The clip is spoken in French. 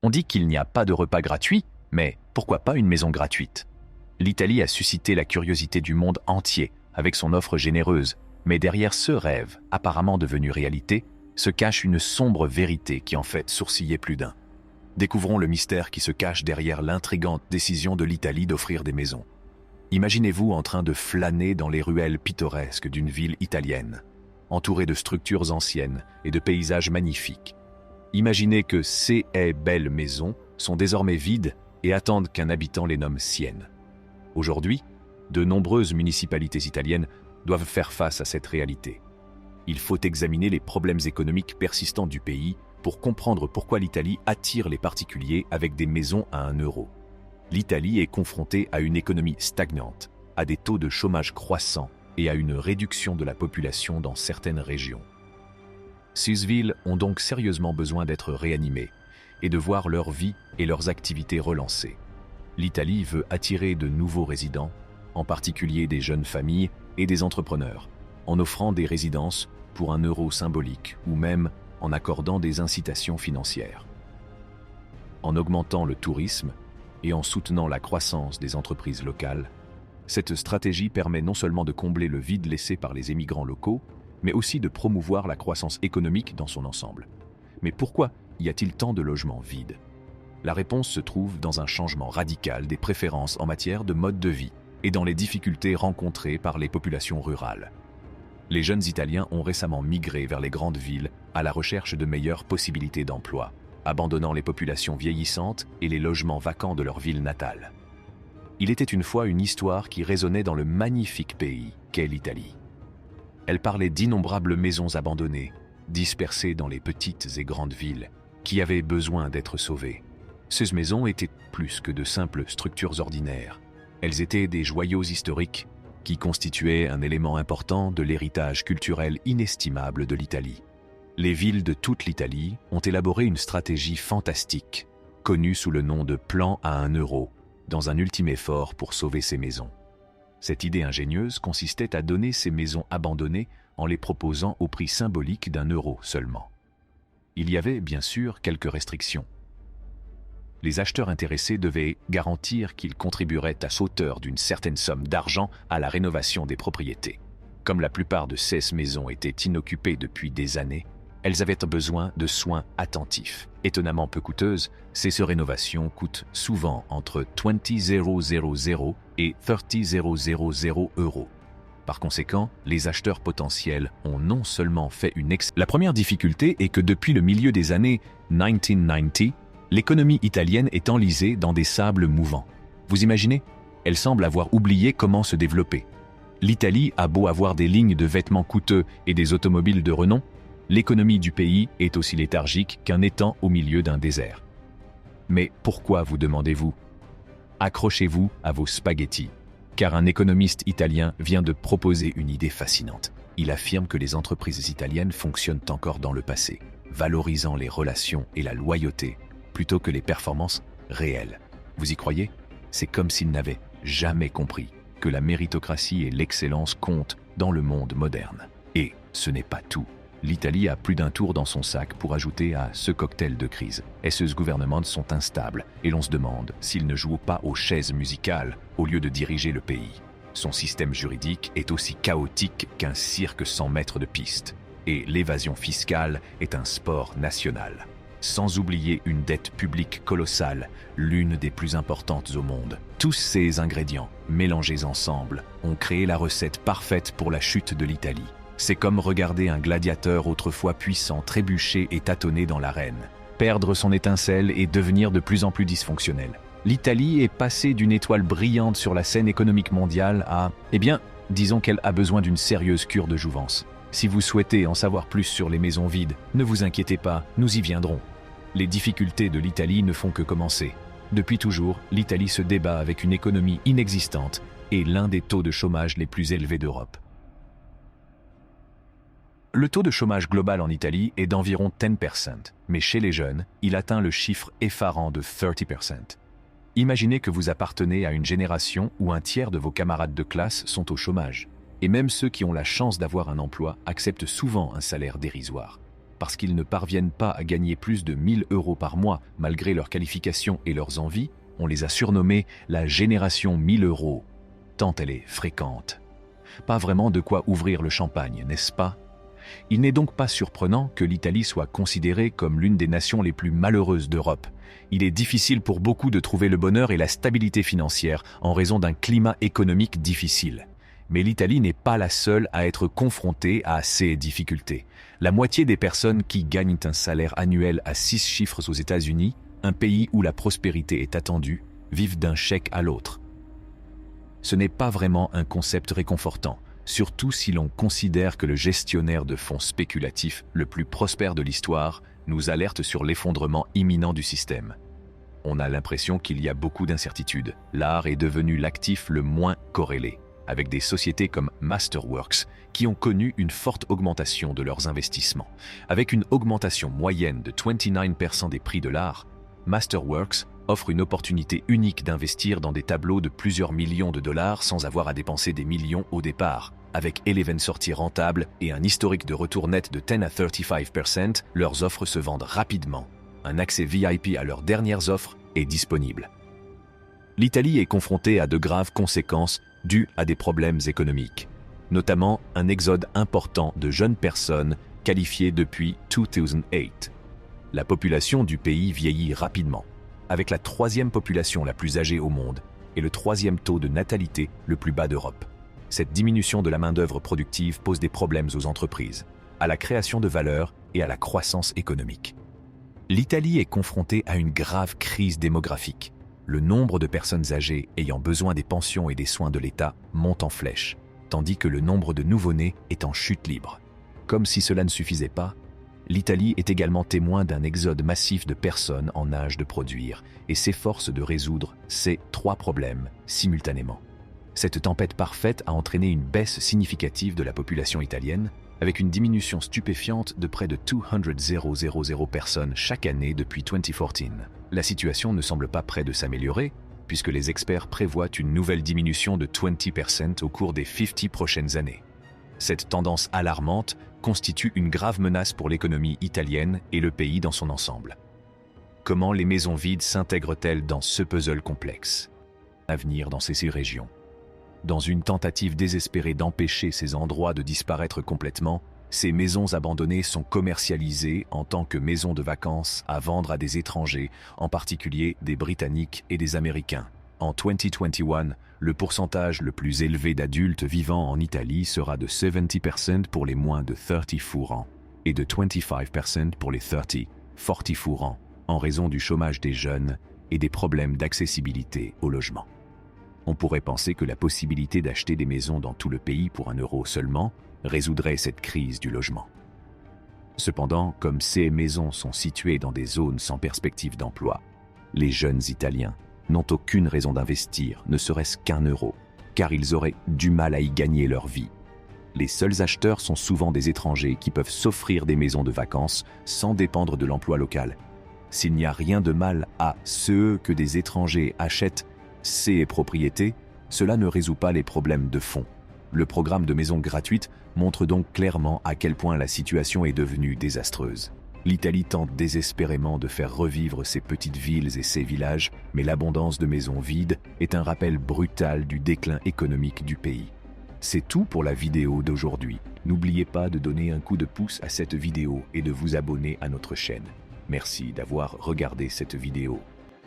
On dit qu'il n'y a pas de repas gratuit, mais pourquoi pas une maison gratuite? L'Italie a suscité la curiosité du monde entier avec son offre généreuse, mais derrière ce rêve, apparemment devenu réalité, se cache une sombre vérité qui en fait sourciller plus d'un. Découvrons le mystère qui se cache derrière l'intrigante décision de l'Italie d'offrir des maisons. Imaginez-vous en train de flâner dans les ruelles pittoresques d'une ville italienne, entourée de structures anciennes et de paysages magnifiques. Imaginez que ces belles maisons sont désormais vides et attendent qu'un habitant les nomme siennes. Aujourd'hui, de nombreuses municipalités italiennes doivent faire face à cette réalité. Il faut examiner les problèmes économiques persistants du pays pour comprendre pourquoi l'Italie attire les particuliers avec des maisons à 1 euro. L'Italie est confrontée à une économie stagnante, à des taux de chômage croissants et à une réduction de la population dans certaines régions. Ces villes ont donc sérieusement besoin d'être réanimées et de voir leur vie et leurs activités relancées. L'Italie veut attirer de nouveaux résidents, en particulier des jeunes familles et des entrepreneurs, en offrant des résidences pour 1 euro symbolique ou même en accordant des incitations financières. En augmentant le tourisme et en soutenant la croissance des entreprises locales, cette stratégie permet non seulement de combler le vide laissé par les émigrants locaux, mais aussi de promouvoir la croissance économique dans son ensemble. Mais pourquoi y a-t-il tant de logements vides? La réponse se trouve dans un changement radical des préférences en matière de mode de vie et dans les difficultés rencontrées par les populations rurales. Les jeunes Italiens ont récemment migré vers les grandes villes à la recherche de meilleures possibilités d'emploi, abandonnant les populations vieillissantes et les logements vacants de leur ville natale. Il était une fois une histoire qui résonnait dans le magnifique pays qu'est l'Italie. Elle parlait d'innombrables maisons abandonnées, dispersées dans les petites et grandes villes, qui avaient besoin d'être sauvées. Ces maisons étaient plus que de simples structures ordinaires. Elles étaient des joyaux historiques qui constituaient un élément important de l'héritage culturel inestimable de l'Italie. Les villes de toute l'Italie ont élaboré une stratégie fantastique, connue sous le nom de plan à 1 euro, dans un ultime effort pour sauver ces maisons. Cette idée ingénieuse consistait à donner ces maisons abandonnées en les proposant au prix symbolique d'1 euro seulement. Il y avait bien sûr quelques restrictions. Les acheteurs intéressés devaient garantir qu'ils contribueraient à hauteur d'une certaine somme d'argent à la rénovation des propriétés. Comme la plupart de ces maisons étaient inoccupées depuis des années, elles avaient besoin de soins attentifs. Étonnamment peu coûteuses, ces rénovations coûtent souvent entre 20,000 et 30,000 euros. Par conséquent, les acheteurs potentiels ont non seulement fait une La première difficulté est que depuis le milieu des années 1990, l'économie italienne est enlisée dans des sables mouvants. Vous imaginez? Elle semble avoir oublié comment se développer. L'Italie a beau avoir des lignes de vêtements coûteux et des automobiles de renom, l'économie du pays est aussi léthargique qu'un étang au milieu d'un désert. Mais pourquoi, vous demandez-vous? Accrochez-vous à vos spaghettis, car un économiste italien vient de proposer une idée fascinante. Il affirme que les entreprises italiennes fonctionnent encore dans le passé, valorisant les relations et la loyauté plutôt que les performances réelles. Vous y croyez? C'est comme s'il n'avait jamais compris que la méritocratie et l'excellence comptent dans le monde moderne. Et ce n'est pas tout. L'Italie a plus d'un tour dans son sac pour ajouter à ce cocktail de crise. Et ces gouvernements sont instables et l'on se demande s'ils ne jouent pas aux chaises musicales au lieu de diriger le pays. Son système juridique est aussi chaotique qu'un cirque sans maître de piste. Et l'évasion fiscale est un sport national. Sans oublier une dette publique colossale, l'une des plus importantes au monde. Tous ces ingrédients, mélangés ensemble, ont créé la recette parfaite pour la chute de l'Italie. C'est comme regarder un gladiateur autrefois puissant trébucher et tâtonner dans l'arène, perdre son étincelle et devenir de plus en plus dysfonctionnel. L'Italie est passée d'une étoile brillante sur la scène économique mondiale à, disons qu'elle a besoin d'une sérieuse cure de jouvence. Si vous souhaitez en savoir plus sur les maisons vides, ne vous inquiétez pas, nous y viendrons. Les difficultés de l'Italie ne font que commencer. Depuis toujours, l'Italie se débat avec une économie inexistante et l'un des taux de chômage les plus élevés d'Europe. Le taux de chômage global en Italie est d'environ 10%, mais chez les jeunes, il atteint le chiffre effarant de 30%. Imaginez que vous appartenez à une génération où un tiers de vos camarades de classe sont au chômage. Et même ceux qui ont la chance d'avoir un emploi acceptent souvent un salaire dérisoire. parce qu'ils ne parviennent pas à gagner plus de 1 000 € par mois malgré leurs qualifications et leurs envies, on les a surnommés la génération 1 000 €, tant elle est fréquente. Pas vraiment de quoi ouvrir le champagne, n'est-ce pas? Il n'est donc pas surprenant que l'Italie soit considérée comme l'une des nations les plus malheureuses d'Europe. Il est difficile pour beaucoup de trouver le bonheur et la stabilité financière en raison d'un climat économique difficile. Mais l'Italie n'est pas la seule à être confrontée à ces difficultés. La moitié des personnes qui gagnent un salaire annuel à 6 chiffres aux États-Unis, un pays où la prospérité est attendue, vivent d'un chèque à l'autre. Ce n'est pas vraiment un concept réconfortant, surtout si l'on considère que le gestionnaire de fonds spéculatifs le plus prospère de l'histoire nous alerte sur l'effondrement imminent du système. On a l'impression qu'il y a beaucoup d'incertitudes. L'art est devenu l'actif le moins corrélé, avec des sociétés comme Masterworks qui ont connu une forte augmentation de leurs investissements. Avec une augmentation moyenne de 29% des prix de l'art, Masterworks offre une opportunité unique d'investir dans des tableaux de plusieurs millions de dollars sans avoir à dépenser des millions au départ. Avec 11 sorties rentables et un historique de retour net de 10 à 35%, leurs offres se vendent rapidement. Un accès VIP à leurs dernières offres est disponible. L'Italie est confrontée à de graves conséquences dues à des problèmes économiques, notamment un exode important de jeunes personnes qualifiées depuis 2008. La population du pays vieillit rapidement, avec la 3e population la plus âgée au monde et le 3e taux de natalité le plus bas d'Europe. Cette diminution de la main-d'œuvre productive pose des problèmes aux entreprises, à la création de valeur et à la croissance économique. L'Italie est confrontée à une grave crise démographique. Le nombre de personnes âgées ayant besoin des pensions et des soins de l'État monte en flèche, tandis que le nombre de nouveau-nés est en chute libre. Comme si cela ne suffisait pas, l'Italie est également témoin d'un exode massif de personnes en âge de produire et s'efforce de résoudre ces 3 problèmes simultanément. Cette tempête parfaite a entraîné une baisse significative de la population italienne, avec une diminution stupéfiante de près de 200,000 personnes chaque année depuis 2014. La situation ne semble pas près de s'améliorer, puisque les experts prévoient une nouvelle diminution de 20% au cours des 50 prochaines années. Cette tendance alarmante constitue une grave menace pour l'économie italienne et le pays dans son ensemble. Comment les maisons vides s'intègrent-elles dans ce puzzle complexe? L'avenir dans ces régions. Dans une tentative désespérée d'empêcher ces endroits de disparaître complètement, ces maisons abandonnées sont commercialisées en tant que maisons de vacances à vendre à des étrangers, en particulier des Britanniques et des Américains. En 2021, le pourcentage le plus élevé d'adultes vivant en Italie sera de 70% pour les moins de 34 ans et de 25% pour les 30-44 ans, en raison du chômage des jeunes et des problèmes d'accessibilité au logement. On pourrait penser que la possibilité d'acheter des maisons dans tout le pays pour 1 € seulement résoudrait cette crise du logement. Cependant, comme ces maisons sont situées dans des zones sans perspective d'emploi, les jeunes Italiens n'ont aucune raison d'investir, ne serait-ce qu'1 €, car ils auraient du mal à y gagner leur vie. Les seuls acheteurs sont souvent des étrangers qui peuvent s'offrir des maisons de vacances sans dépendre de l'emploi local. S'il n'y a rien de mal à ce que des étrangers achètent ces propriétés, cela ne résout pas les problèmes de fond. Le programme de maisons gratuites montre donc clairement à quel point la situation est devenue désastreuse. L'Italie tente désespérément de faire revivre ses petites villes et ses villages, mais l'abondance de maisons vides est un rappel brutal du déclin économique du pays. C'est tout pour la vidéo d'aujourd'hui. N'oubliez pas de donner un coup de pouce à cette vidéo et de vous abonner à notre chaîne. Merci d'avoir regardé cette vidéo.